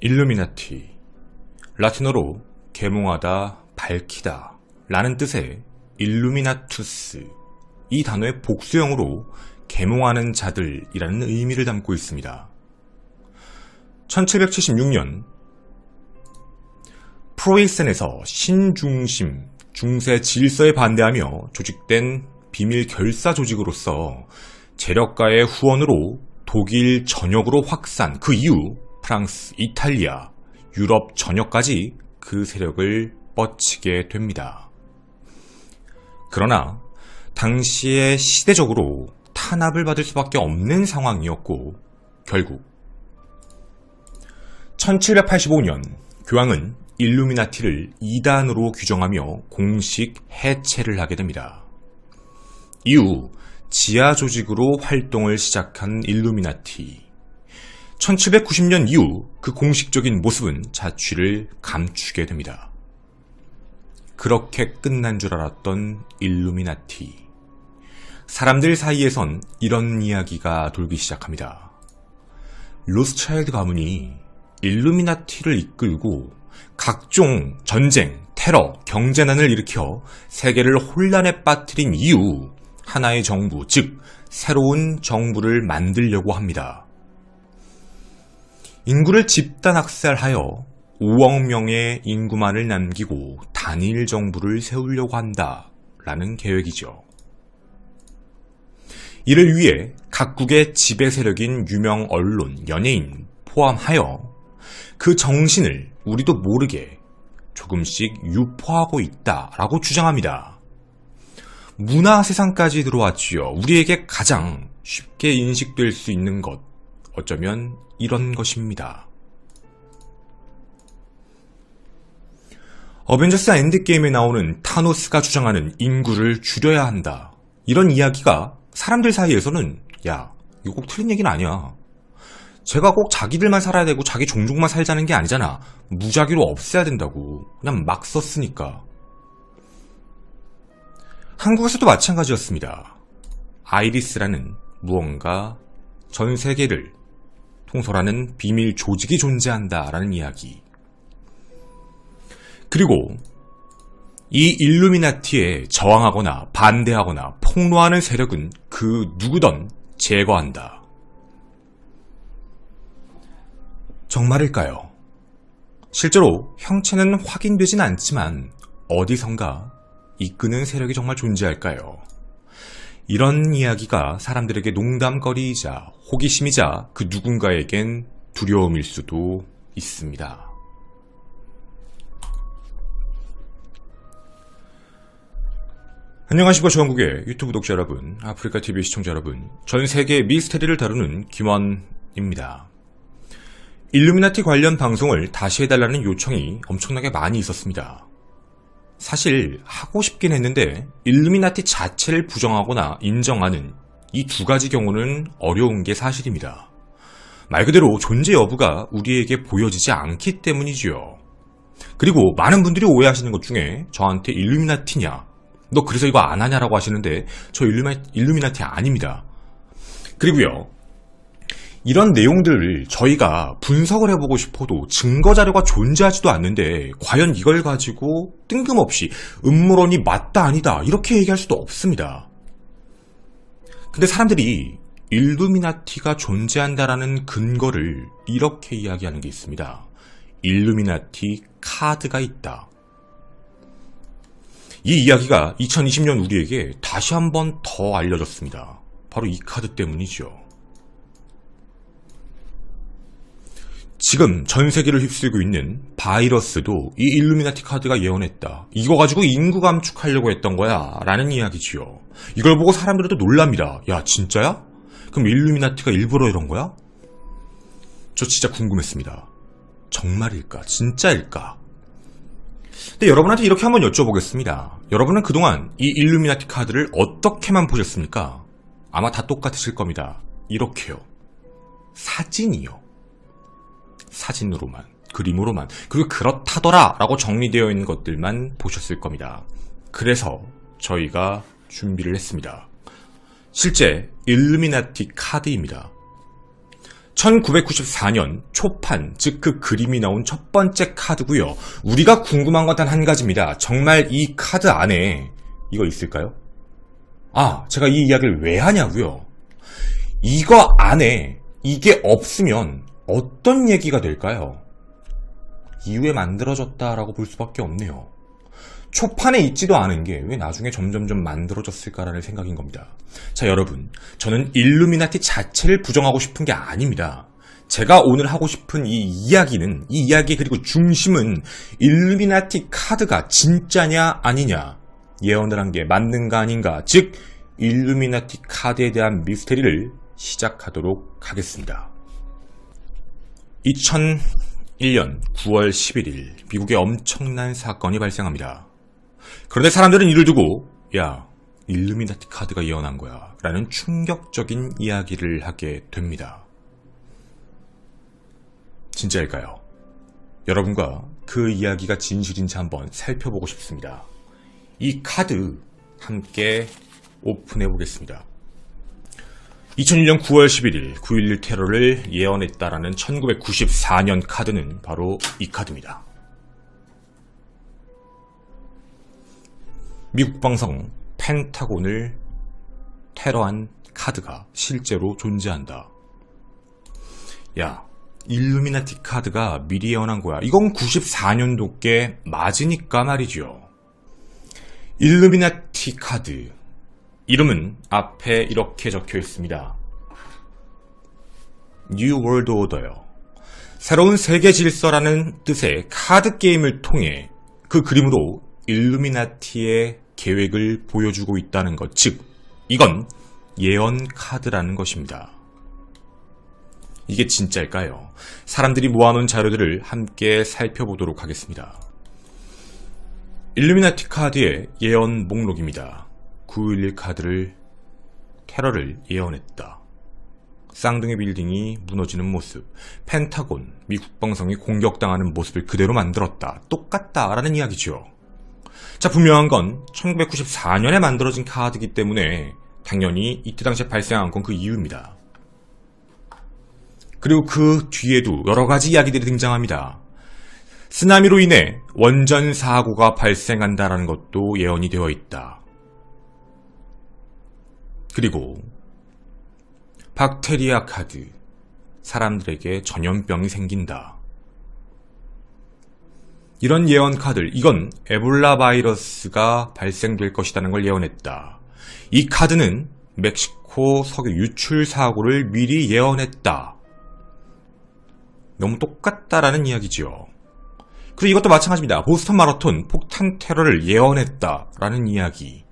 일루미나티, 라틴어로 계몽하다, 밝히다 라는 뜻의 일루미나투스, 이 단어의 복수형으로 계몽하는 자들이라는 의미를 담고 있습니다. 1776년 프로이센에서 신중심, 중세 질서에 반대하며 조직된 비밀 결사 조직으로서 재력가의 후원으로 독일 전역으로 확산, 그 이후 프랑스, 이탈리아, 유럽 전역까지 그 세력을 뻗치게 됩니다. 그러나 당시에 시대적으로 탄압을 받을 수밖에 없는 상황이었고 결국 1785년 교황은 일루미나티를 이단으로 규정하며 공식 해체를 하게 됩니다. 이후 지하 조직으로 활동을 시작한 일루미나티. 1790년 이후 그 공식적인 모습은 자취를 감추게 됩니다. 그렇게 끝난 줄 알았던 일루미나티. 사람들 사이에선 이런 이야기가 돌기 시작합니다. 로스차일드 가문이 일루미나티를 이끌고 각종 전쟁, 테러, 경제난을 일으켜 세계를 혼란에 빠뜨린 이후 하나의 정부, 즉 새로운 정부를 만들려고 합니다. 인구를 집단 학살하여 5억 명의 인구만을 남기고 단일 정부를 세우려고 한다라는 계획이죠. 이를 위해 각국의 지배 세력인 유명 언론, 연예인 포함하여 그 정신을 우리도 모르게 조금씩 유포하고 있다라고 주장합니다. 문화 세상까지 들어왔지요. 우리에게 가장 쉽게 인식될 수 있는 것, 어쩌면 이런 것입니다. 어벤져스 엔드게임에 나오는 타노스가 주장하는 인구를 줄여야 한다. 이런 이야기가 사람들 사이에서는 야, 이거 꼭 틀린 얘기는 아니야. 제가 꼭 자기들만 살아야 되고 자기 종족만 살자는 게 아니잖아. 무작위로 없애야 된다고. 그냥 막 썼으니까. 한국에서도 마찬가지였습니다. 아이리스라는 무언가 전 세계를 통솔하는 비밀 조직이 존재한다라는 이야기. 그리고 이 일루미나티에 저항하거나 반대하거나 폭로하는 세력은 그 누구든 제거한다. 정말일까요? 실제로 형체는 확인되진 않지만 어디선가 이끄는 세력이 정말 존재할까요? 이런 이야기가 사람들에게 농담거리이자 호기심이자 그 누군가에겐 두려움일 수도 있습니다. 안녕하십니까, 조한국의 유튜브 독자 여러분, 아프리카TV 시청자 여러분, 전 세계의 미스테리를 다루는 김원입니다. 일루미나티 관련 방송을 다시 해달라는 요청이 엄청나게 많이 있었습니다. 사실 하고 싶긴 했는데 일루미나티 자체를 부정하거나 인정하는 이 두 가지 경우는 어려운 게 사실입니다. 말 그대로 존재 여부가 우리에게 보여지지 않기 때문이지요. 그리고 많은 분들이 오해하시는 것 중에 저한테 일루미나티냐, 너 그래서 이거 안 하냐라고 하시는데 저 일루미나티 아닙니다. 그리고요, 이런 내용들을 저희가 분석을 해보고 싶어도 증거자료가 존재하지도 않는데 과연 이걸 가지고 뜬금없이 음모론이 맞다 아니다 이렇게 얘기할 수도 없습니다. 근데 사람들이 일루미나티가 존재한다라는 근거를 이렇게 이야기하는 게 있습니다. 일루미나티 카드가 있다. 이 이야기가 2020년 우리에게 다시 한 번 더 알려졌습니다. 바로 이 카드 때문이죠. 지금 전 세계를 휩쓸고 있는 바이러스도 이 일루미나티 카드가 예언했다. 이거 가지고 인구 감축하려고 했던 거야 라는 이야기지요. 이걸 보고 사람들도 놀랍니다. 야, 진짜야? 그럼 일루미나티가 일부러 이런 거야? 저 진짜 궁금했습니다. 정말일까? 진짜일까? 근데 여러분한테 이렇게 한번 여쭤보겠습니다. 여러분은 그동안 이 일루미나티 카드를 어떻게만 보셨습니까? 아마 다 똑같으실 겁니다. 이렇게요. 사진이요. 사진으로만, 그림으로만, 그리고 그렇다더라 라고 정리되어 있는 것들만 보셨을 겁니다. 그래서 저희가 준비를 했습니다. 실제 일루미나티 카드입니다. 1994년 초판, 즉 그 그림이 나온 첫 번째 카드고요. 우리가 궁금한 건 단 한 가지입니다. 정말 이 카드 안에 이거 있을까요? 제가 이 이야기를 왜 하냐고요? 이거 안에 이게 없으면 어떤 얘기가 될까요? 이후에 만들어졌다라고 볼 수밖에 없네요. 초판에 있지도 않은 게 왜 나중에 점점점 만들어졌을까라는 생각인 겁니다. 자, 여러분, 저는 일루미나티 자체를 부정하고 싶은 게 아닙니다. 제가 오늘 하고 싶은 이 이야기 그리고 중심은 일루미나티 카드가 진짜냐 아니냐 예언을 한 게 맞는가 아닌가, 즉 일루미나티 카드에 대한 미스테리를 시작하도록 하겠습니다. 2001년 9월 11일 미국에 엄청난 사건이 발생합니다. 그런데 사람들은 이를 두고 야, 일루미나티 카드가 예언한 거야 라는 충격적인 이야기를 하게 됩니다. 진짜일까요? 여러분과 그 이야기가 진실인지 한번 살펴보고 싶습니다. 이 카드 함께 오픈해 보겠습니다. 2001년 9월 11일 9.11 테러를 예언했다라는 1994년 카드는 바로 이 카드입니다. 미국 방송 펜타곤을 테러한 카드가 실제로 존재한다. 야, 일루미나티 카드가 미리 예언한 거야. 이건 94년도께 맞으니까 말이죠. 일루미나티 카드 이름은 앞에 이렇게 적혀 있습니다. New World Order요. 새로운 세계 질서라는 뜻의 카드 게임을 통해 그 그림으로 일루미나티의 계획을 보여주고 있다는 것, 즉 이건 예언 카드라는 것입니다. 이게 진짜일까요? 사람들이 모아놓은 자료들을 함께 살펴보도록 하겠습니다. 일루미나티 카드의 예언 목록입니다. 9.11 카드를 테러를 예언했다. 쌍둥이 빌딩이 무너지는 모습, 펜타곤, 미국 방송이 공격당하는 모습을 그대로 만들었다. 똑같다라는 이야기죠. 자, 분명한 건 1994년에 만들어진 카드이기 때문에 당연히 이때 당시에 발생한 건 그 이유입니다. 그리고 그 뒤에도 여러 가지 이야기들이 등장합니다. 쓰나미로 인해 원전 사고가 발생한다라는 것도 예언이 되어 있다. 그리고 박테리아 카드, 사람들에게 전염병이 생긴다. 이런 예언 카드를, 이건 에볼라 바이러스가 발생될 것이라는 걸 예언했다. 이 카드는 멕시코 석유 유출 사고를 미리 예언했다. 너무 똑같다라는 이야기죠. 그리고 이것도 마찬가지입니다. 보스턴 마라톤 폭탄 테러를 예언했다라는 이야기.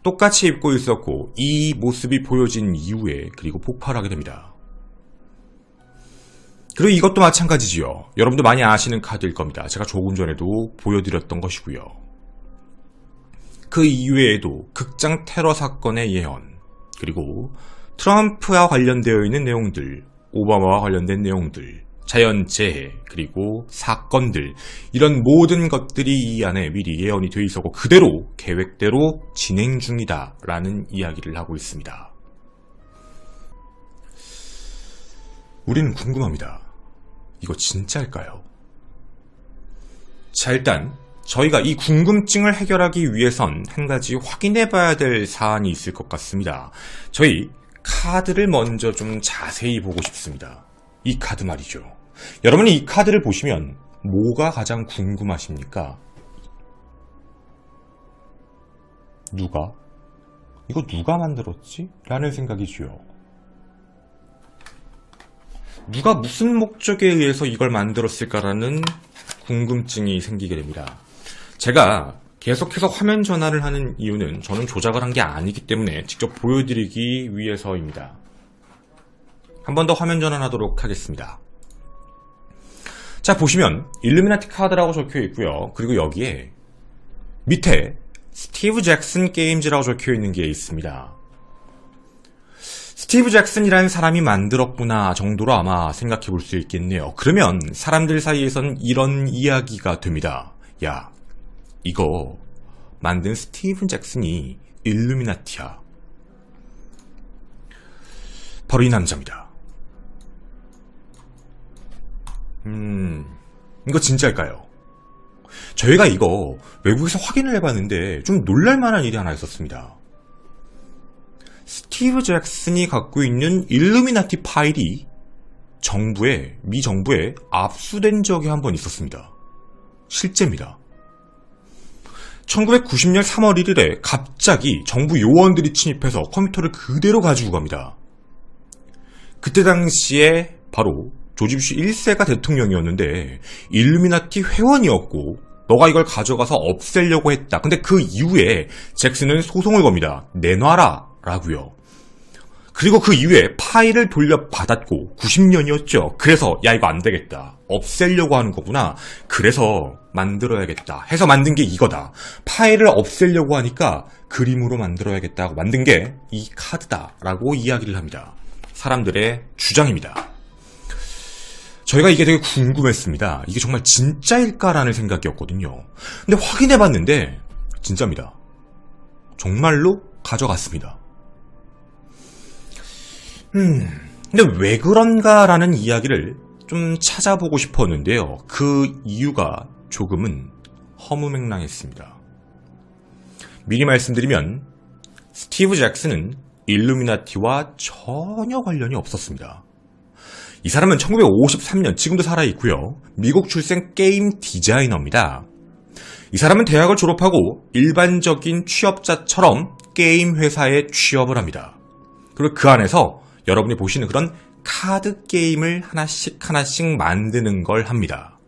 똑같이 입고 있었고 이 모습이 보여진 이후에 그리고 폭발하게 됩니다. 그리고 이것도 마찬가지지요. 여러분도 많이 아시는 카드일 겁니다. 제가 조금 전에도 보여드렸던 것이고요. 그 이외에도 극장 테러 사건의 예언, 그리고 트럼프와 관련되어 있는 내용들, 오바마와 관련된 내용들, 자연재해, 그리고 사건들, 이런 모든 것들이 이 안에 미리 예언이 되어 있었고 그대로 계획대로 진행 중이다 라는 이야기를 하고 있습니다. 우리는 궁금합니다. 이거 진짜일까요? 자, 일단 저희가 이 궁금증을 해결하기 위해선 한 가지 확인해 봐야 될 사안이 있을 것 같습니다. 저희 카드를 먼저 좀 자세히 보고 싶습니다. 이 카드 말이죠. 여러분이 이 카드를 보시면 뭐가 가장 궁금하십니까? 이거 누가 만들었지? 라는 생각이죠. 누가 무슨 목적에 의해서 이걸 만들었을까라는 궁금증이 생기게 됩니다. 제가 계속해서 화면 전환을 하는 이유는 저는 조작을 한 게 아니기 때문에 직접 보여드리기 위해서입니다. 한 번 더 화면 전환하도록 하겠습니다. 자, 보시면 일루미나티 카드라고 적혀 있고요. 그리고 여기에 밑에 스티브 잭슨 게임즈라고 적혀 있는 게 있습니다. 스티브 잭슨이라는 사람이 만들었구나 정도로 아마 생각해 볼 수 있겠네요. 그러면 사람들 사이에선 이런 이야기가 됩니다. 야, 이거 만든 스티브 잭슨이 일루미나티야. 바로 이 남자입니다. 이거 진짜일까요? 저희가 이거 외국에서 확인을 해봤는데 좀 놀랄만한 일이 하나 있었습니다. 스티브 잭슨이 갖고 있는 일루미나티 파일이 미 정부에 압수된 적이 한 번 있었습니다. 실제입니다. 1990년 3월 1일에 갑자기 정부 요원들이 침입해서 컴퓨터를 그대로 가지고 갑니다. 그때 당시에 바로 조지 부시 1세가 대통령이었는데 일루미나티 회원이었고 너가 이걸 가져가서 없애려고 했다. 근데 그 이후에 잭슨은 소송을 겁니다. 내놔라 라고요. 그리고 그 이후에 파일을 돌려받았고 90년이었죠. 그래서 야 이거 안 되겠다. 없애려고 하는 거구나. 그래서 만들어야겠다 해서 만든 게 이거다. 파일을 없애려고 하니까 그림으로 만들어야겠다 하고 만든 게 이 카드다라고 이야기를 합니다. 사람들의 주장입니다. 저희가 이게 되게 궁금했습니다. 이게 정말 진짜일까라는 생각이었거든요. 근데 확인해봤는데 진짜입니다. 정말로 가져갔습니다. 근데 왜 그런가라는 이야기를 좀 찾아보고 싶었는데요. 그 이유가 조금은 허무맹랑했습니다. 미리 말씀드리면 스티브 잭슨은 일루미나티와 전혀 관련이 없었습니다. 이 사람은 1953년 지금도 살아있고요. 미국 출생 게임 디자이너입니다. 이 사람은 대학을 졸업하고 일반적인 취업자처럼 게임 회사에 취업을 합니다. 그리고 그 안에서 여러분이 보시는 그런 카드 게임을 하나씩 만드는 걸 합니다.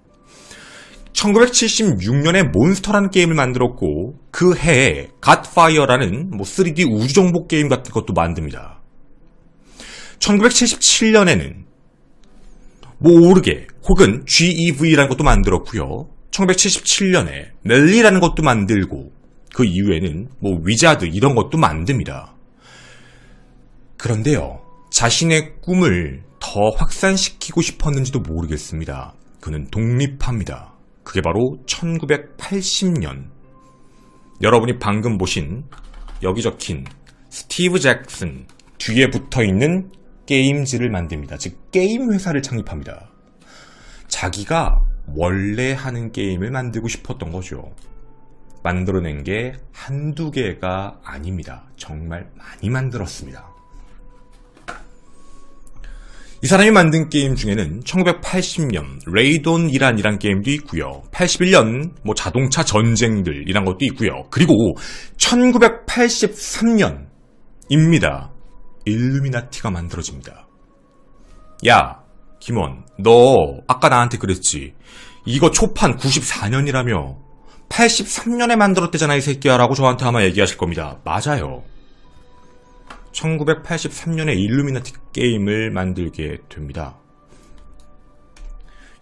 1976년에 몬스터라는 게임을 만들었고 그 해에 갓파이어라는 3D 우주정복 게임 같은 것도 만듭니다. 1977년에는 오르게 혹은 GEV라는 것도 만들었고요. 1977년에 멜리라는 것도 만들고 그 이후에는 위자드 이런 것도 만듭니다. 그런데요. 자신의 꿈을 더 확산시키고 싶었는지도 모르겠습니다. 그는 독립합니다. 그게 바로 1980년. 여러분이 방금 보신 여기 적힌 스티브 잭슨 뒤에 붙어있는 게임즈를 만듭니다. 즉 게임 회사를 창립합니다. 자기가 원래 하는 게임을 만들고 싶었던 거죠. 만들어낸 게 한두 개가 아닙니다. 정말 많이 만들었습니다. 이 사람이 만든 게임 중에는 1980년 레이돈이란 게임도 있고요. 81년 자동차 전쟁들이란 것도 있고요. 그리고 1983년입니다. 일루미나티가 만들어집니다. 야, 김원, 너 아까 나한테 그랬지. 이거 초판 94년이라며 83년에 만들었대잖아 이 새끼야 라고 저한테 아마 얘기하실 겁니다. 맞아요. 1983년에 일루미나티 게임을 만들게 됩니다.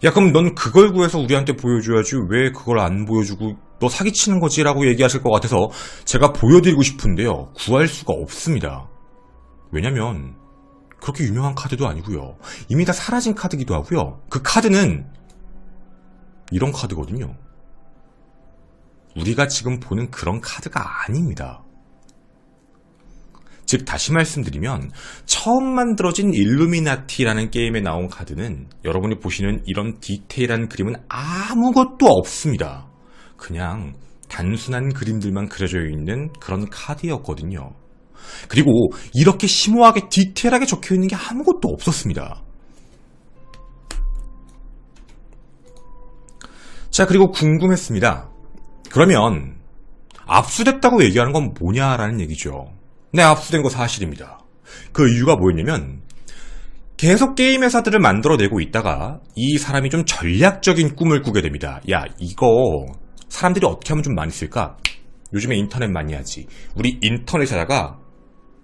야 그럼 넌 그걸 구해서 우리한테 보여줘야지 왜 그걸 안 보여주고 너 사기치는 거지 라고 얘기하실 것 같아서 제가 보여드리고 싶은데요. 구할 수가 없습니다. 왜냐면 그렇게 유명한 카드도 아니고요. 이미 다 사라진 카드기도 하고요. 그 카드는 이런 카드거든요. 우리가 지금 보는 그런 카드가 아닙니다. 즉 다시 말씀드리면 처음 만들어진 일루미나티라는 게임에 나온 카드는 여러분이 보시는 이런 디테일한 그림은 아무것도 없습니다. 그냥 단순한 그림들만 그려져 있는 그런 카드였거든요. 그리고 이렇게 심오하게 디테일하게 적혀있는 게 아무것도 없었습니다. 자 그리고 궁금했습니다. 그러면 압수됐다고 얘기하는 건 뭐냐라는 얘기죠. 네, 압수된 거 사실입니다. 그 이유가 뭐였냐면 계속 게임 회사들을 만들어내고 있다가 이 사람이 좀 전략적인 꿈을 꾸게 됩니다. 야, 이거 사람들이 어떻게 하면 좀 많이 쓸까? 요즘에 인터넷 많이 하지. 우리 인터넷에다가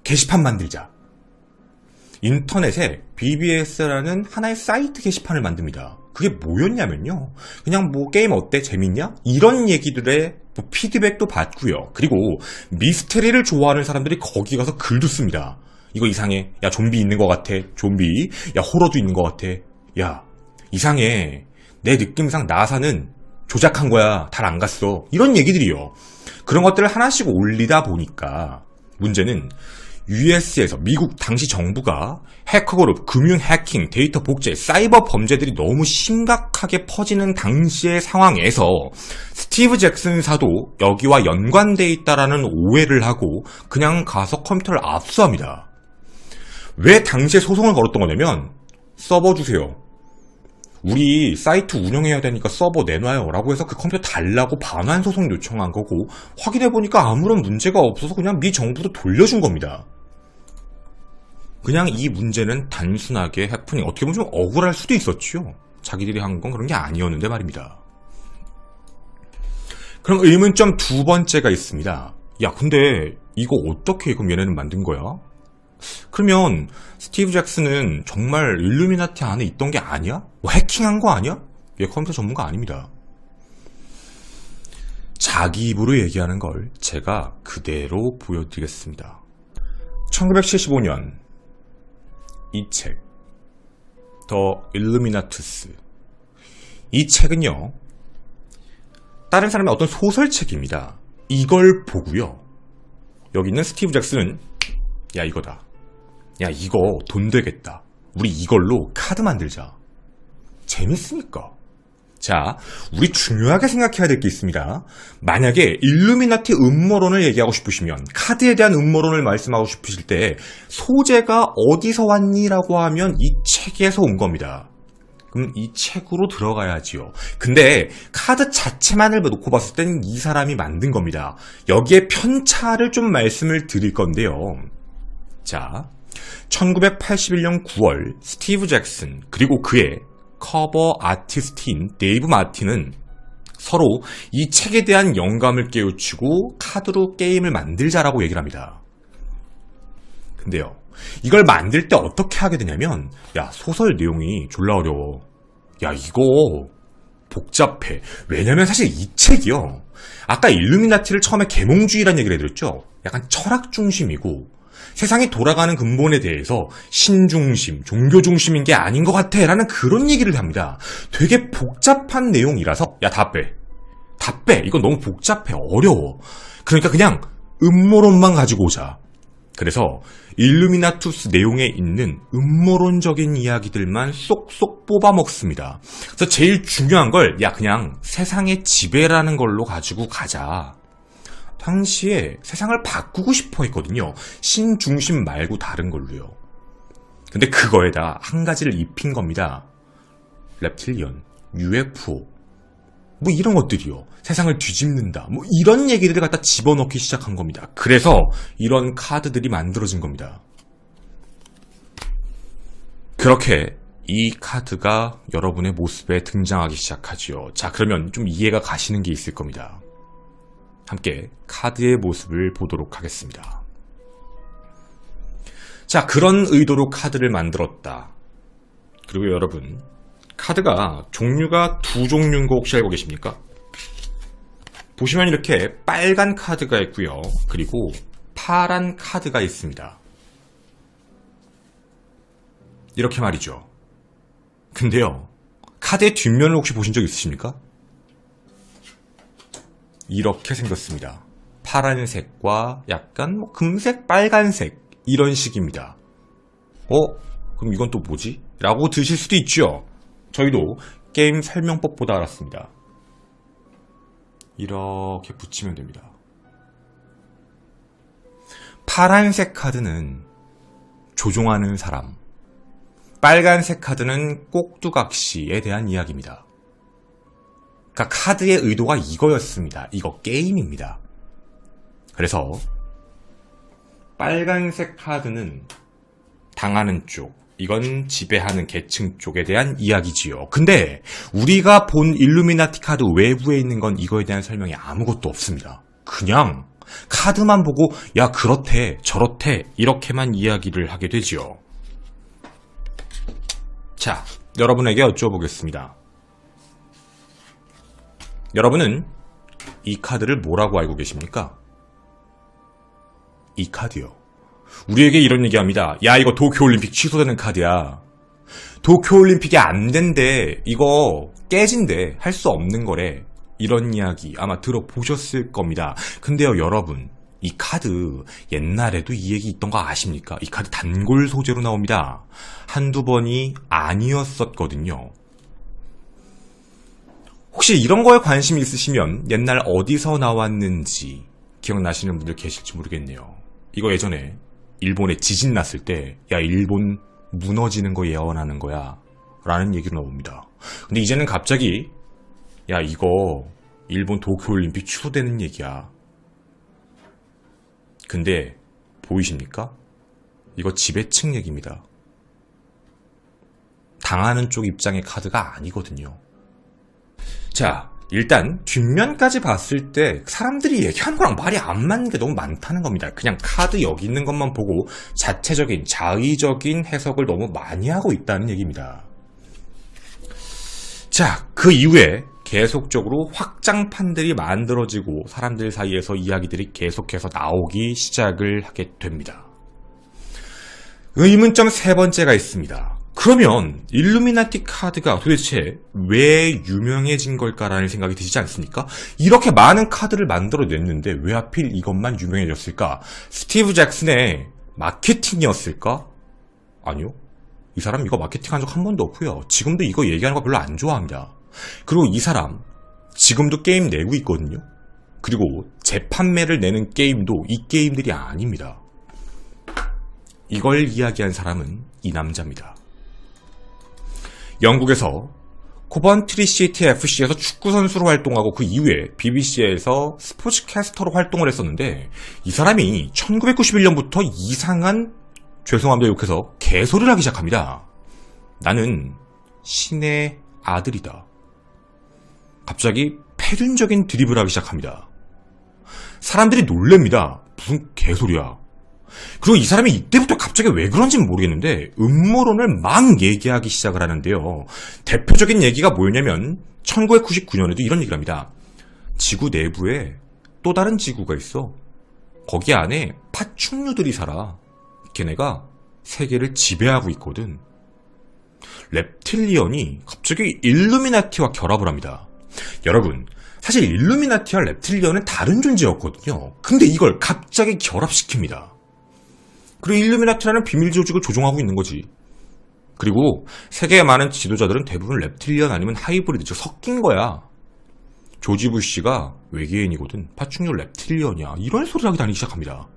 게시판 만들자. 인터넷에 BBS라는 하나의 사이트 게시판을 만듭니다. 그게 뭐였냐면요. 그냥 게임 어때? 재밌냐? 이런 얘기들의 피드백도 받고요. 그리고 미스테리를 좋아하는 사람들이 거기 가서 글도 씁니다. 이거 이상해. 야, 좀비 있는 것 같아. 좀비. 야, 호러도 있는 것 같아. 야, 이상해. 내 느낌상 나사는 조작한 거야. 달 안 갔어. 이런 얘기들이요. 그런 것들을 하나씩 올리다 보니까 문제는 US에서 미국 당시 정부가 해커 그룹, 금융 해킹, 데이터 복제, 사이버 범죄들이 너무 심각하게 퍼지는 당시의 상황에서 스티브 잭슨 사도 여기와 연관돼 있다라는 오해를 하고 그냥 가서 컴퓨터를 압수합니다. 왜 당시에 소송을 걸었던 거냐면 서버 주세요. 우리 사이트 운영해야 되니까 서버 내놔요 라고 해서 그 컴퓨터 달라고 반환 소송 요청한 거고 확인해보니까 아무런 문제가 없어서 그냥 미 정부도 돌려준 겁니다. 그냥 이 문제는 단순하게 해프닝, 어떻게 보면 좀 억울할 수도 있었죠. 자기들이 한 건 그런 게 아니었는데 말입니다. 그럼 의문점 두 번째가 있습니다. 야 근데 이거 어떻게 그럼 얘네는 만든 거야? 그러면 스티브 잭슨은 정말 일루미나티 안에 있던 게 아니야? 뭐 해킹한 거 아니야? 얘 컴퓨터 전문가 아닙니다. 자기 입으로 얘기하는 걸 제가 그대로 보여드리겠습니다. 1975년 이 책, 더 일루미나투스. 이 책은요, 다른 사람의 어떤 소설책입니다. 이걸 보고요, 여기 있는 스티브 잭슨은 야 이거다. 야 이거 돈 되겠다. 우리 이걸로 카드 만들자. 재밌으니까. 자, 우리 중요하게 생각해야 될 게 있습니다. 만약에 일루미나티 음모론을 얘기하고 싶으시면, 카드에 대한 음모론을 말씀하고 싶으실 때 소재가 어디서 왔니? 라고 하면 이 책에서 온 겁니다. 그럼 이 책으로 들어가야지요. 근데 카드 자체만을 놓고 봤을 때는 이 사람이 만든 겁니다. 여기에 편차를 좀 말씀을 드릴 건데요. 자, 1981년 9월 스티브 잭슨 그리고 그의 커버 아티스트인 데이브 마틴은 서로 이 책에 대한 영감을 깨우치고 카드로 게임을 만들자라고 얘기를 합니다. 근데요, 이걸 만들 때 어떻게 하게 되냐면, 야 소설 내용이 졸라 어려워. 야 이거 복잡해. 왜냐면 사실 이 책이요, 아까 일루미나티를 처음에 계몽주의라는 얘기를 해드렸죠. 약간 철학 중심이고 세상이 돌아가는 근본에 대해서 신중심, 종교 중심인 게 아닌 것 같아 라는 그런 얘기를 합니다. 되게 복잡한 내용이라서 야 다 빼. 다 빼. 이건 너무 복잡해. 어려워. 그러니까 그냥 음모론만 가지고 오자. 그래서 일루미나투스 내용에 있는 음모론적인 이야기들만 쏙쏙 뽑아 먹습니다. 그래서 제일 중요한 걸 야 그냥 세상의 지배라는 걸로 가지고 가자. 당시에 세상을 바꾸고 싶어 했거든요. 신중심 말고 다른 걸로요. 근데 그거에다 한 가지를 입힌 겁니다. 랩틸리언, UFO, 뭐 이런 것들이요. 세상을 뒤집는다. 뭐 이런 얘기들을 갖다 집어넣기 시작한 겁니다. 그래서 이런 카드들이 만들어진 겁니다. 그렇게 이 카드가 여러분의 모습에 등장하기 시작하지요. 자, 그러면 좀 이해가 가시는 게 있을 겁니다. 함께 카드의 모습을 보도록 하겠습니다. 자, 그런 의도로 카드를 만들었다. 그리고 여러분, 카드가 종류가 두 종류인 거 혹시 알고 계십니까? 보시면 이렇게 빨간 카드가 있고요. 그리고 파란 카드가 있습니다. 이렇게 말이죠. 근데요, 카드의 뒷면을 혹시 보신 적 있으십니까? 이렇게 생겼습니다. 파란색과 약간 뭐 금색, 빨간색 이런 식입니다. 그럼 이건 또 뭐지? 라고 드실 수도 있죠. 저희도 게임 설명법 보다 알았습니다. 이렇게 붙이면 됩니다. 파란색 카드는 조종하는 사람, 빨간색 카드는 꼭두각시에 대한 이야기입니다. 그러니까 카드의 의도가 이거였습니다. 이거 게임입니다. 그래서 빨간색 카드는 당하는 쪽, 이건 지배하는 계층 쪽에 대한 이야기지요. 근데 우리가 본 일루미나티 카드 외부에 있는 건 이거에 대한 설명이 아무것도 없습니다. 그냥 카드만 보고 야 그렇대 저렇대 이렇게만 이야기를 하게 되지요. 자, 여러분에게 여쭤보겠습니다. 여러분은 이 카드를 뭐라고 알고 계십니까? 이 카드요. 우리에게 이런 얘기합니다. 야 이거 도쿄올림픽 취소되는 카드야. 도쿄올림픽이 안 된대. 이거 깨진대. 할 수 없는 거래. 이런 이야기 아마 들어보셨을 겁니다. 근데요 여러분, 이 카드 옛날에도 이 얘기 있던 거 아십니까? 이 카드 단골 소재로 나옵니다. 한두 번이 아니었었거든요. 혹시 이런 거에 관심 있으시면 옛날 어디서 나왔는지 기억나시는 분들 계실지 모르겠네요. 이거 예전에 일본에 지진 났을 때 야 일본 무너지는 거 예언하는 거야 라는 얘기로 나옵니다. 근데 이제는 갑자기 야 이거 일본 도쿄올림픽 취소되는 얘기야. 근데 보이십니까? 이거 지배층 얘기입니다. 당하는 쪽 입장의 카드가 아니거든요. 자, 일단 뒷면까지 봤을 때 사람들이 얘기하는 거랑 말이 안 맞는 게 너무 많다는 겁니다. 그냥 카드 여기 있는 것만 보고 자체적인 자의적인 해석을 너무 많이 하고 있다는 얘기입니다. 자, 그 이후에 계속적으로 확장판들이 만들어지고 사람들 사이에서 이야기들이 계속해서 나오기 시작을 하게 됩니다. 의문점 세 번째가 있습니다. 그러면 일루미나티 카드가 도대체 왜 유명해진 걸까라는 생각이 드시지 않습니까? 이렇게 많은 카드를 만들어냈는데 왜 하필 이것만 유명해졌을까? 스티브 잭슨의 마케팅이었을까? 아니요. 이 사람 이거 마케팅한 적 한 번도 없고요. 지금도 이거 얘기하는 거 별로 안 좋아합니다. 그리고 이 사람 지금도 게임 내고 있거든요. 그리고 재판매를 내는 게임도 이 게임들이 아닙니다. 이걸 이야기한 사람은 이 남자입니다. 영국에서 코번트리 시티 FC에서 축구선수로 활동하고 그 이후에 BBC에서 스포츠캐스터로 활동을 했었는데 이 사람이 1991년부터 이상한 죄송합니다 욕해서 개소리를 하기 시작합니다. 나는 신의 아들이다. 갑자기 패륜적인 드리블을 하기 시작합니다. 사람들이 놀랍니다. 무슨 개소리야. 그리고 이 사람이 이때부터 갑자기 왜 그런지는 모르겠는데 음모론을 막 얘기하기 시작을 하는데요. 대표적인 얘기가 뭐냐면 1999년에도 이런 얘기를 합니다. 지구 내부에 또 다른 지구가 있어. 거기 안에 파충류들이 살아. 걔네가 세계를 지배하고 있거든. reptilian이 갑자기 일루미나티와 결합을 합니다. 여러분, 사실 일루미나티와 reptilian은 다른 존재였거든요. 근데 이걸 갑자기 결합시킵니다. 그리고 일루미나티라는 비밀 조직을 조종하고 있는 거지. 그리고 세계의 많은 지도자들은 대부분 reptilian 아니면 하이브리드, 즉 섞인 거야. 조지 부시가 외계인이거든. 파충류 reptilian이야. 이런 소리를 하기 다니기 시작합니다.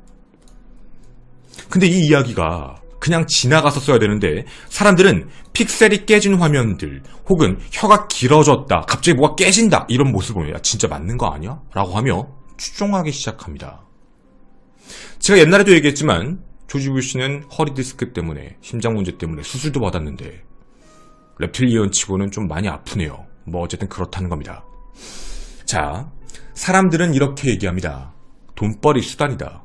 근데 이 이야기가 그냥 지나가서 써야 되는데 사람들은 픽셀이 깨진 화면들 혹은 혀가 길어졌다, 갑자기 뭐가 깨진다 이런 모습을 보면 야 진짜 맞는 거 아니야? 라고 하며 추종하기 시작합니다. 제가 옛날에도 얘기했지만 조지 부시는 허리 디스크 때문에 심장 문제 때문에 수술도 받았는데 reptilian 치고는 좀 많이 아프네요. 뭐 어쨌든 그렇다는 겁니다. 자, 사람들은 이렇게 얘기합니다. 돈벌이 수단이다.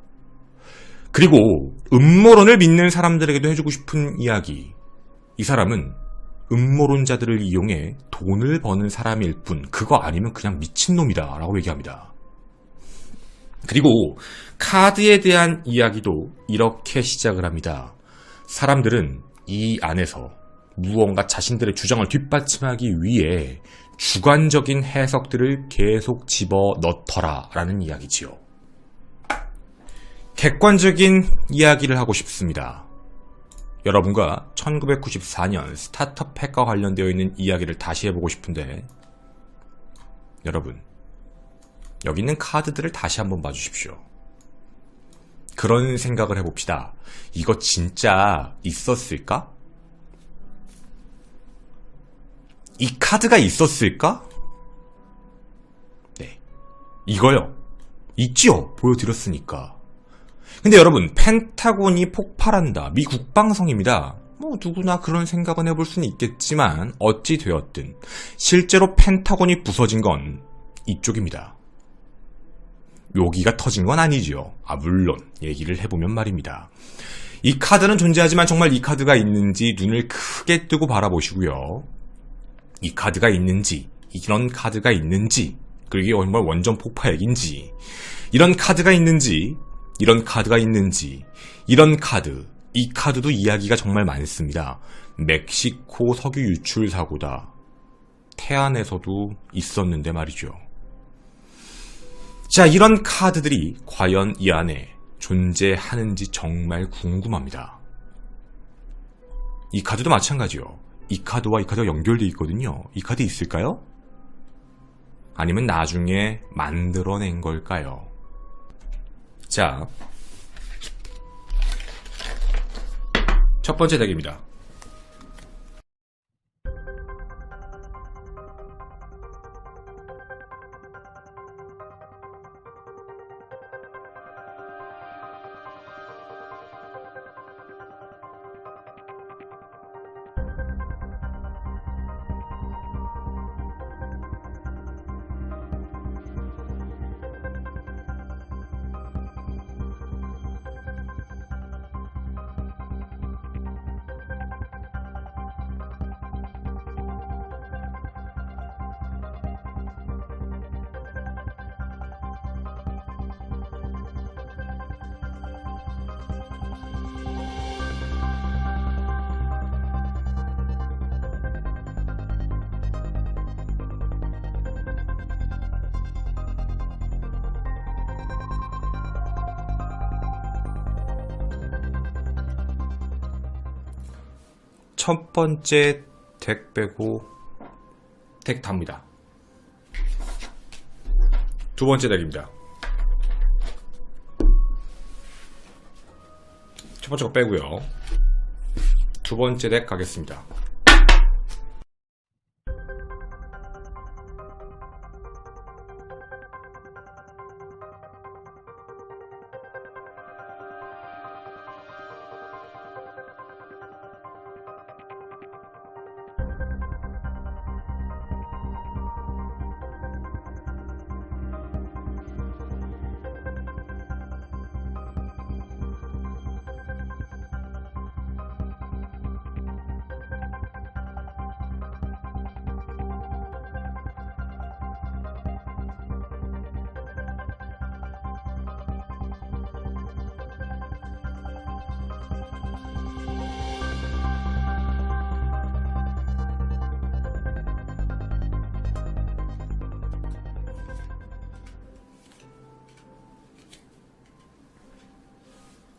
그리고 음모론을 믿는 사람들에게도 해주고 싶은 이야기. 이 사람은 음모론자들을 이용해 돈을 버는 사람일 뿐 그거 아니면 그냥 미친놈이다 라고 얘기합니다. 그리고 카드에 대한 이야기도 이렇게 시작을 합니다. 사람들은 이 안에서 무언가 자신들의 주장을 뒷받침하기 위해 주관적인 해석들을 계속 집어넣더라 라는 이야기지요. 객관적인 이야기를 하고 싶습니다. 여러분과 1994년 스타트업 핵과 관련되어 있는 이야기를 다시 해보고 싶은데 여러분, 여기 있는 카드들을 다시 한번 봐주십시오. 그런 생각을 해봅시다. 이거 진짜 있었을까? 이 카드가 있었을까? 네, 이거요. 있지요. 보여드렸으니까. 근데 여러분, 펜타곤이 폭발한다. 미 국방성입니다. 뭐 누구나 그런 생각은 해볼 수는 있겠지만 어찌 되었든 실제로 펜타곤이 부서진 건 이쪽입니다. 여기가 터진 건 아니지요. 물론 얘기를 해보면 말입니다. 이 카드는 존재하지만 정말 이 카드가 있는지 눈을 크게 뜨고 바라보시고요. 이 카드가 있는지, 이런 카드가 있는지, 그리고 이게 정말 원전 폭파액인지, 이런 카드가 있는지, 이런 카드가 있는지, 이런 카드, 이 카드도 이야기가 정말 많습니다. 멕시코 석유 유출 사고다. 태안에서도 있었는데 말이죠. 자, 이런 카드들이 과연 이 안에 존재하는지 정말 궁금합니다. 이 카드도 마찬가지요. 이 카드와 이 카드가 연결되어 있거든요. 이 카드 있을까요? 아니면 나중에 만들어낸 걸까요? 자, 첫 번째 덱입니다. 첫 번째 덱 빼고 덱 답니다. 두 번째 덱입니다. 첫 번째 거 빼고요. 두 번째 덱 가겠습니다.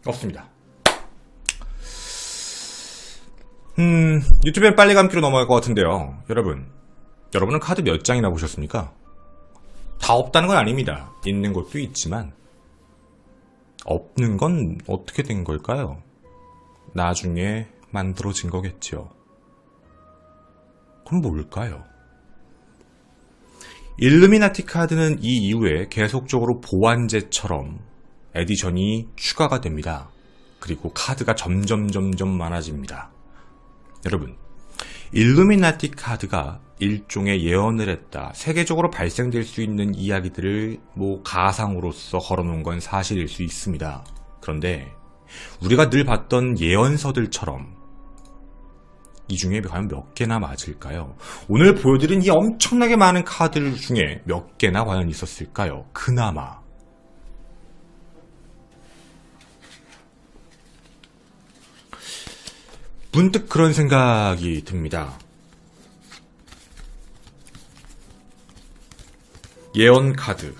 없습니다. 유튜브엔 빨리 감기로 넘어갈 것 같은데요. 여러분은 카드 몇 장이나 보셨습니까? 다 없다는 건 아닙니다. 있는 것도 있지만 없는 건 어떻게 된 걸까요? 나중에 만들어진 거겠죠. 그럼 뭘까요? 일루미나티 카드는 이 이후에 계속적으로 보완제처럼 에디션이 추가가 됩니다. 그리고 카드가 점점 많아집니다. 여러분, 일루미나티 카드가 일종의 예언을 했다. 세계적으로 발생될 수 있는 이야기들을 가상으로서 걸어놓은 건 사실일 수 있습니다. 그런데 우리가 늘 봤던 예언서들처럼 이 중에 과연 몇 개나 맞을까요? 오늘 보여드린 이 엄청나게 많은 카드들 중에 몇 개나 과연 있었을까요? 그나마. 문득 그런 생각이 듭니다. 예언 카드.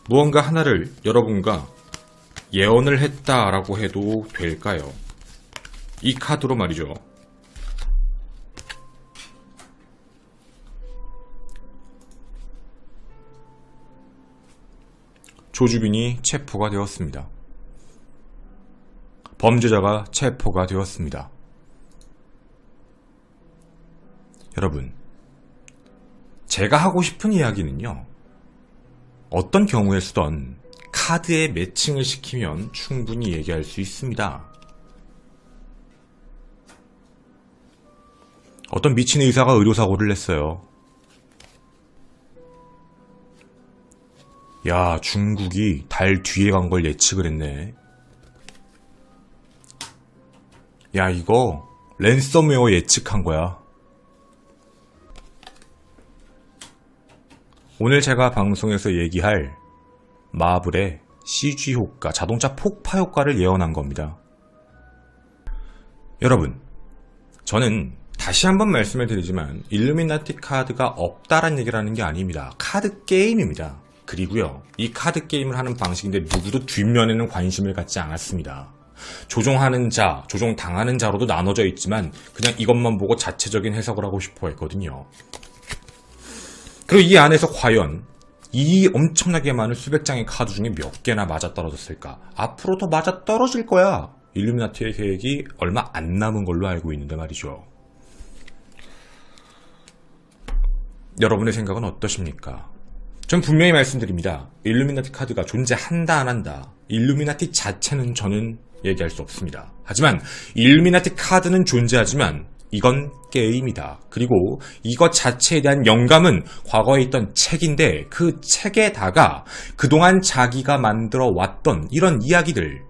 무언가 하나를 여러분과 예언을 했다라고 해도 될까요? 이 카드로 말이죠. 조주빈이 체포가 되었습니다. 범죄자가 체포가 되었습니다. 여러분, 제가 하고 싶은 이야기는요, 어떤 경우에 쓰던 카드에 매칭을 시키면 충분히 얘기할 수 있습니다. 어떤 미친 의사가 의료사고를 냈어요. 야, 중국이 달 뒤에 간 걸 예측을 했네. 야, 이거 랜섬웨어 예측한 거야. 오늘 제가 방송에서 얘기할 마블의 CG 효과, 자동차 폭파 효과를 예언한 겁니다. 여러분, 저는 다시 한번 말씀을 드리지만 일루미나티 카드가 없다란 얘기를 하는 게 아닙니다. 카드 게임입니다. 그리고요, 이 카드 게임을 하는 방식인데 누구도 뒷면에는 관심을 갖지 않았습니다. 조종하는 자, 조종당하는 자로도 나눠져 있지만 그냥 이것만 보고 자체적인 해석을 하고 싶어 했거든요. 그리고 이 안에서 과연 이 엄청나게 많은 수백 장의 카드 중에 몇 개나 맞아떨어졌을까? 앞으로 더 맞아떨어질 거야. 일루미나티의 계획이 얼마 안 남은 걸로 알고 있는데 말이죠. 여러분의 생각은 어떠십니까? 전 분명히 말씀드립니다. 일루미나티 카드가 존재한다 안 한다. 일루미나티 자체는 저는 얘기할 수 없습니다. 하지만 일루미나티 카드는 존재하지만 이건 게임이다. 그리고 이것 자체에 대한 영감은 과거에 있던 책인데 그 책에다가 그동안 자기가 만들어 왔던 이런 이야기들,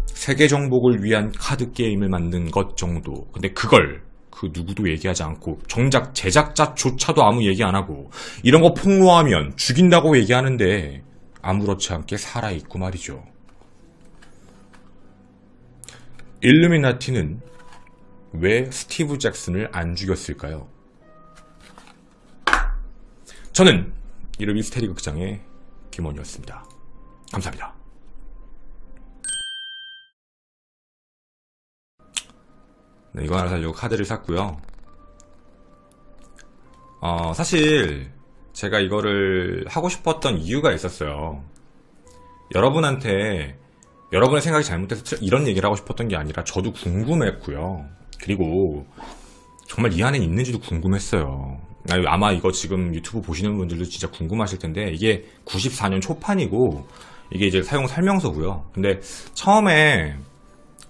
세계 정복을 위한 카드 게임을 만든 것 정도. 근데 그걸 그 누구도 얘기하지 않고 정작 제작자조차도 아무 얘기 안 하고 이런 거 폭로하면 죽인다고 얘기하는데 아무렇지 않게 살아있고 말이죠. 일루미나티는 왜 스티브 잭슨을 안 죽였을까요? 저는 이름 미스테리 극장의 김원이었습니다. 감사합니다. 네, 이거 하나 사려고 카드를 샀고요. 사실 제가 이거를 하고 싶었던 이유가 있었어요. 여러분한테 여러분의 생각이 잘못돼서 이런 얘기를 하고 싶었던 게 아니라 저도 궁금했고요. 그리고 정말 이 안에 있는지도 궁금했어요. 아마 이거 지금 유튜브 보시는 분들도 진짜 궁금하실 텐데 이게 94년 초판이고 이게 이제 사용 설명서고요. 근데 처음에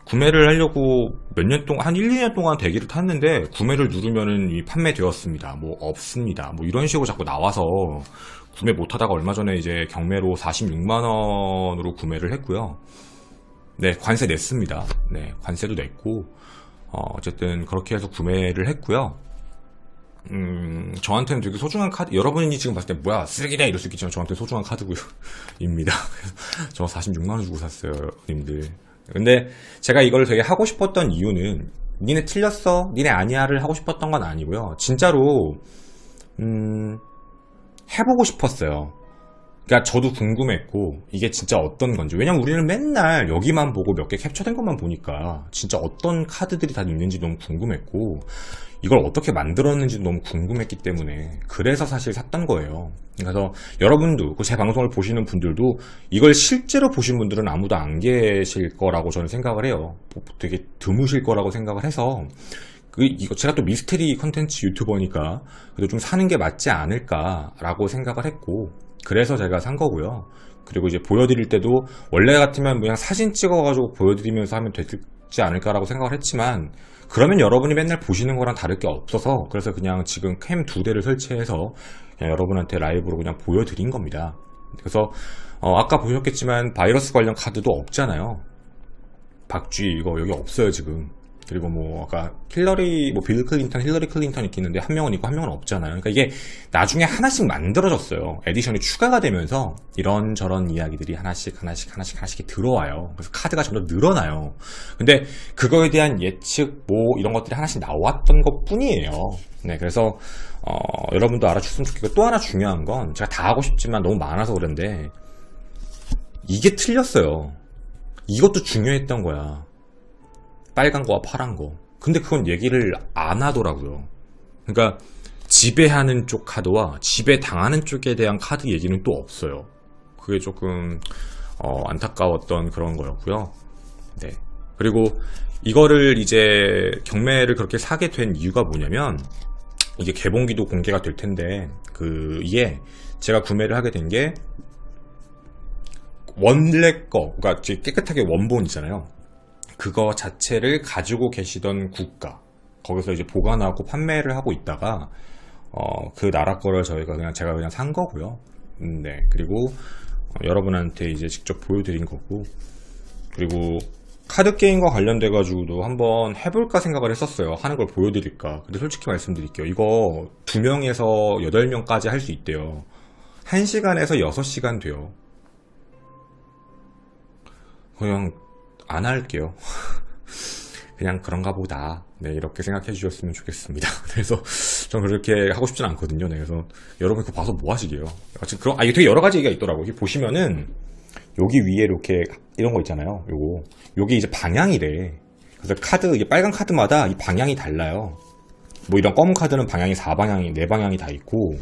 구매를 하려고 몇 년 동안, 한 1, 2년 동안 대기를 탔는데 구매를 누르면은 이 판매되었습니다. 뭐 없습니다. 뭐 이런 식으로 자꾸 나와서 구매 못하다가 얼마 전에 이제 경매로 46만원으로 구매를 했고요. 네, 관세 냈습니다. 네, 관세도 냈고, 어쨌든 그렇게 해서 구매를 했고요. 저한테는 되게 소중한 카드, 여러분이 지금 봤을 때 뭐야 쓰레기다 이럴 수 있겠지만 저한테 소중한 카드입니다. 저 46만원 주고 샀어요, 님들. 근데 제가 이걸 되게 하고 싶었던 이유는 니네 틀렸어? 니네 아니야를 하고 싶었던 건 아니고요. 진짜로 해보고 싶었어요. 그러니까 저도 궁금했고 이게 진짜 어떤 건지. 왜냐면 우리는 맨날 여기만 보고 몇 개 캡처된 것만 보니까 진짜 어떤 카드들이 다 있는지 너무 궁금했고 이걸 어떻게 만들었는지 너무 궁금했기 때문에 그래서 사실 샀던 거예요. 그래서 여러분도 제 방송을 보시는 분들도 이걸 실제로 보신 분들은 아무도 안 계실 거라고 저는 생각을 해요. 되게 드무실 거라고 생각을 해서 이거 제가 또 미스테리 컨텐츠 유튜버니까 그래도 좀 사는 게 맞지 않을까라고 생각을 했고 그래서 제가 산 거고요. 그리고 이제 보여드릴 때도 원래 같으면 그냥 사진 찍어가지고 보여드리면서 하면 되지 않을까라고 생각을 했지만 그러면 여러분이 맨날 보시는 거랑 다를 게 없어서 그래서 그냥 지금 캠 2대를 설치해서 그냥 여러분한테 라이브로 그냥 보여드린 겁니다. 그래서 아까 보셨겠지만 바이러스 관련 카드도 없잖아요. 박쥐 이거 여기 없어요 지금. 그리고 뭐 아까 빌 클린턴, 힐러리 클린턴 있겠는데 한 명은 있고 한 명은 없잖아요. 그러니까 이게 나중에 하나씩 만들어졌어요. 에디션이 추가가 되면서 이런저런 이야기들이 하나씩 들어와요. 그래서 카드가 점점 늘어나요. 근데 그거에 대한 예측 뭐 이런 것들이 하나씩 나왔던 것 뿐이에요. 네, 그래서 여러분도 알아주셨으면 좋겠고 또 하나 중요한 건 제가 다 하고 싶지만 너무 많아서 그런데 이게 틀렸어요. 이것도 중요했던 거야. 빨간 거와 파란 거. 근데 그건 얘기를 안 하더라고요. 그러니까 지배하는 쪽 카드와 지배당하는 쪽에 대한 카드 얘기는 또 없어요. 그게 조금 안타까웠던 그런 거였고요. 네. 그리고 이거를 이제 경매를 그렇게 사게 된 이유가 뭐냐면 이게 개봉기도 공개가 될 텐데 이게 제가 구매를 하게 된 게 원래 거, 그러니까 깨끗하게 원본 있잖아요. 그거 자체를 가지고 계시던 국가 거기서 이제 보관하고 판매를 하고 있다가 그 나라 거를 제가 그냥 산 거고요. 네, 그리고 여러분한테 이제 직접 보여드린 거고 그리고 카드 게임과 관련돼 가지고도 한번 해볼까 생각을 했었어요. 하는 걸 보여드릴까. 근데 솔직히 말씀드릴게요. 이거 2명에서 8명까지 할 수 있대요. 1시간에서 6시간 돼요. 그냥 안 할게요. 그냥 그런가 보다. 네, 이렇게 생각해 주셨으면 좋겠습니다. 그래서 전 그렇게 하고 싶진 않거든요. 네, 그래서 여러분 그거 봐서 뭐 하시게요? 그럼 이게 되게 여러 가지 얘기가 있더라고요. 여기 보시면은 여기 위에 이렇게 이런 거 있잖아요. 요게 이제 방향이래. 그래서 이게 빨간 카드마다 이 방향이 달라요. 뭐 이런 검은 카드는 방향이 4방향이 4방향이 다 있고,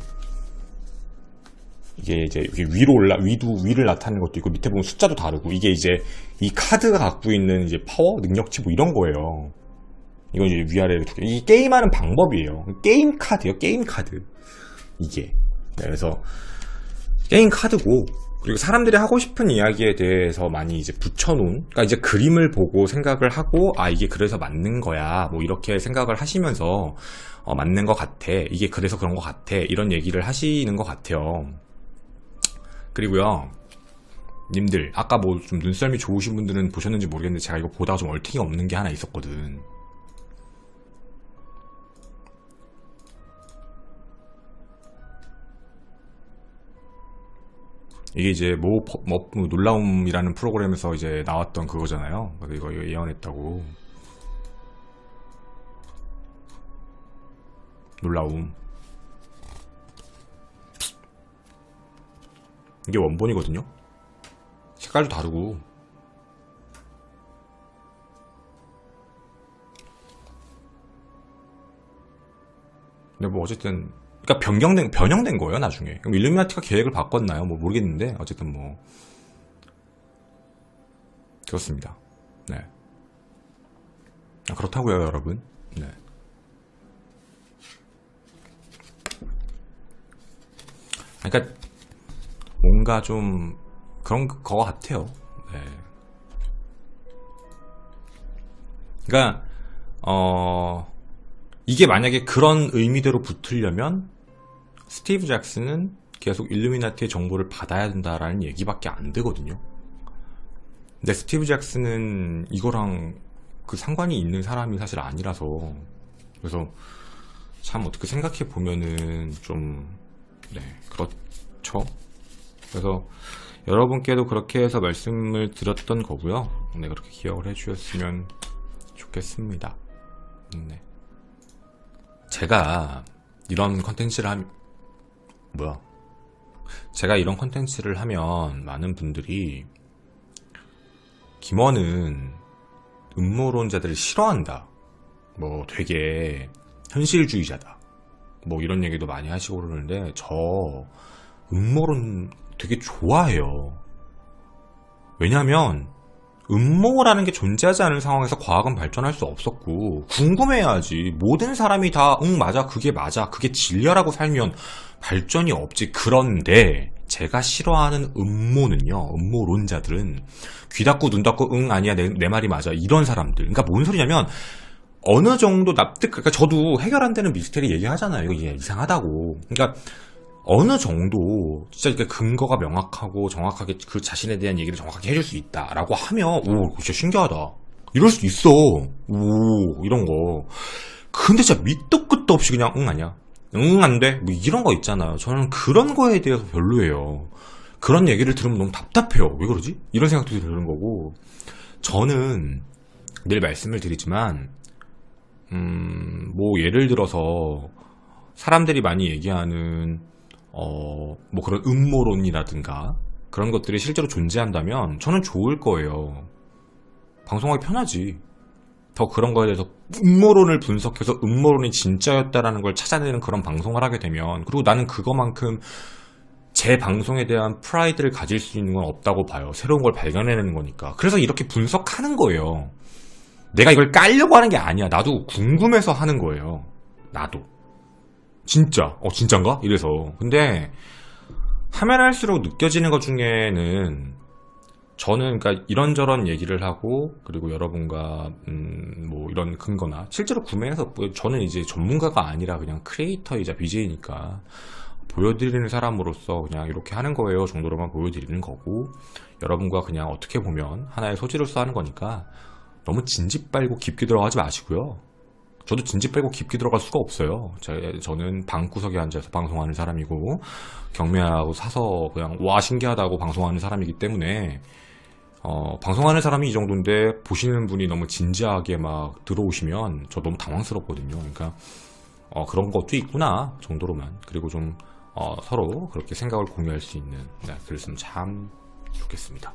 이게 이제 여기 위를 나타내는 것도 있고, 밑에 보면 숫자도 다르고, 이게 이제 이 카드가 갖고 있는 이제 파워, 능력치 뭐 이런 거예요. 이건 이제 위아래로 두 개. 이 게임하는 방법이에요. 게임 카드요, 게임 카드. 이게. 네, 그래서 게임 카드고, 그리고 사람들이 하고 싶은 이야기에 대해서 많이 이제 붙여놓은, 그러니까 이제 그림을 보고 생각을 하고, 이게 그래서 맞는 거야. 뭐 이렇게 생각을 하시면서, 맞는 것 같아. 이게 그래서 그런 것 같아. 이런 얘기를 하시는 것 같아요. 그리고요, 님들, 아까 뭐 좀 눈썰미 좋으신 분들은 보셨는지 모르겠는데, 제가 이거 보다가 좀 얼탱이가 없는 게 하나 있었거든. 이게 이제 놀라움이라는 프로그램에서 이제 나왔던 그거잖아요. 그래서 이거 예언했다고. 놀라움. 이게 원본이거든요. 색깔도 다르고. 근데 뭐 어쨌든 그러니까 변형된 거예요, 나중에. 그럼 일루미나티가 계획을 바꿨나요? 뭐 모르겠는데, 어쨌든 뭐. 그렇습니다. 네. 그렇다고요, 여러분. 네. 그러니까, 뭔가 좀, 그런 거 같아요. 네. 그러니까, 이게 만약에 그런 의미대로 붙으려면 스티브 잭슨은 계속 일루미나티의 정보를 받아야 된다라는 얘기밖에 안 되거든요. 근데 스티브 잭슨은 이거랑 그 상관이 있는 사람이 사실 아니라서, 그래서 참 어떻게 생각해 보면은 좀, 네, 그렇죠. 그래서 여러분께도 그렇게 해서 말씀을 드렸던 거고요. 네, 그렇게 기억을 해주셨으면 좋겠습니다. 네. 제가 이런 컨텐츠를 하면 많은 분들이 김원은 음모론자들을 싫어한다, 뭐 되게 현실주의자다, 뭐 이런 얘기도 많이 하시고 그러는데, 저 음모론 되게 좋아해요. 왜냐면 음모라는 게 존재하지 않은 상황에서 과학은 발전할 수 없었고, 궁금해야지. 모든 사람이 다 맞아, 그게 맞아, 그게 진리라고 살면 발전이 없지. 그런데 제가 싫어하는 음모론자들은 귀 닫고 눈 닫고 아니야, 내 말이 맞아, 이런 사람들. 그러니까 뭔 소리냐면, 어느 정도 그러니까 저도 해결 안 되는 미스테리 얘기하잖아요. 이거 이상하다고. 그러니까 어느 정도 진짜 이렇게 근거가 명확하고 정확하게 그 자신에 대한 얘기를 정확하게 해줄 수 있다라고 하면, 진짜 신기하다, 이럴 수 있어. 이런 거. 근데 진짜 밑도 끝도 없이 그냥 아니야, 안 돼, 뭐 이런 거 있잖아요. 저는 그런 거에 대해서 별로예요. 그런 얘기를 들으면 너무 답답해요. 왜 그러지? 이런 생각도 드는 거고. 저는 늘 말씀을 드리지만, 뭐 예를 들어서 사람들이 많이 얘기하는 뭐 그런 음모론이라든가 그런 것들이 실제로 존재한다면 저는 좋을 거예요. 방송하기 편하지. 더 그런 거에 대해서 음모론을 분석해서 음모론이 진짜였다라는 걸 찾아내는 그런 방송을 하게 되면, 그리고 나는 그거만큼 제 방송에 대한 프라이드를 가질 수 있는 건 없다고 봐요. 새로운 걸 발견해내는 거니까. 그래서 이렇게 분석하는 거예요. 내가 이걸 깔려고 하는 게 아니야. 나도 궁금해서 하는 거예요. 나도. 진짜. 진짠가? 이래서. 근데 하면 할수록 느껴지는 것 중에는, 저는 그러니까 이런저런 얘기를 하고, 그리고 여러분과 뭐 이런 근거나 실제로 구매해서, 저는 이제 전문가가 아니라 그냥 크리에이터이자 BJ니까 보여드리는 사람으로서 그냥 이렇게 하는 거예요 정도로만 보여드리는 거고, 여러분과 그냥 어떻게 보면 하나의 소지로서 하는 거니까 너무 진지 빨고 깊게 들어가지 마시고요. 저도 진지 빼고 깊게 들어갈 수가 없어요. 저는 방구석에 앉아서 방송하는 사람이고, 경매하고 사서 그냥 와 신기하다고 방송하는 사람이기 때문에, 방송하는 사람이 이 정도인데 보시는 분이 너무 진지하게 막 들어오시면 저 너무 당황스럽거든요. 그러니까 그런 것도 있구나 정도로만, 그리고 좀 서로 그렇게 생각을 공유할 수 있는, 그랬으면 참 좋겠습니다.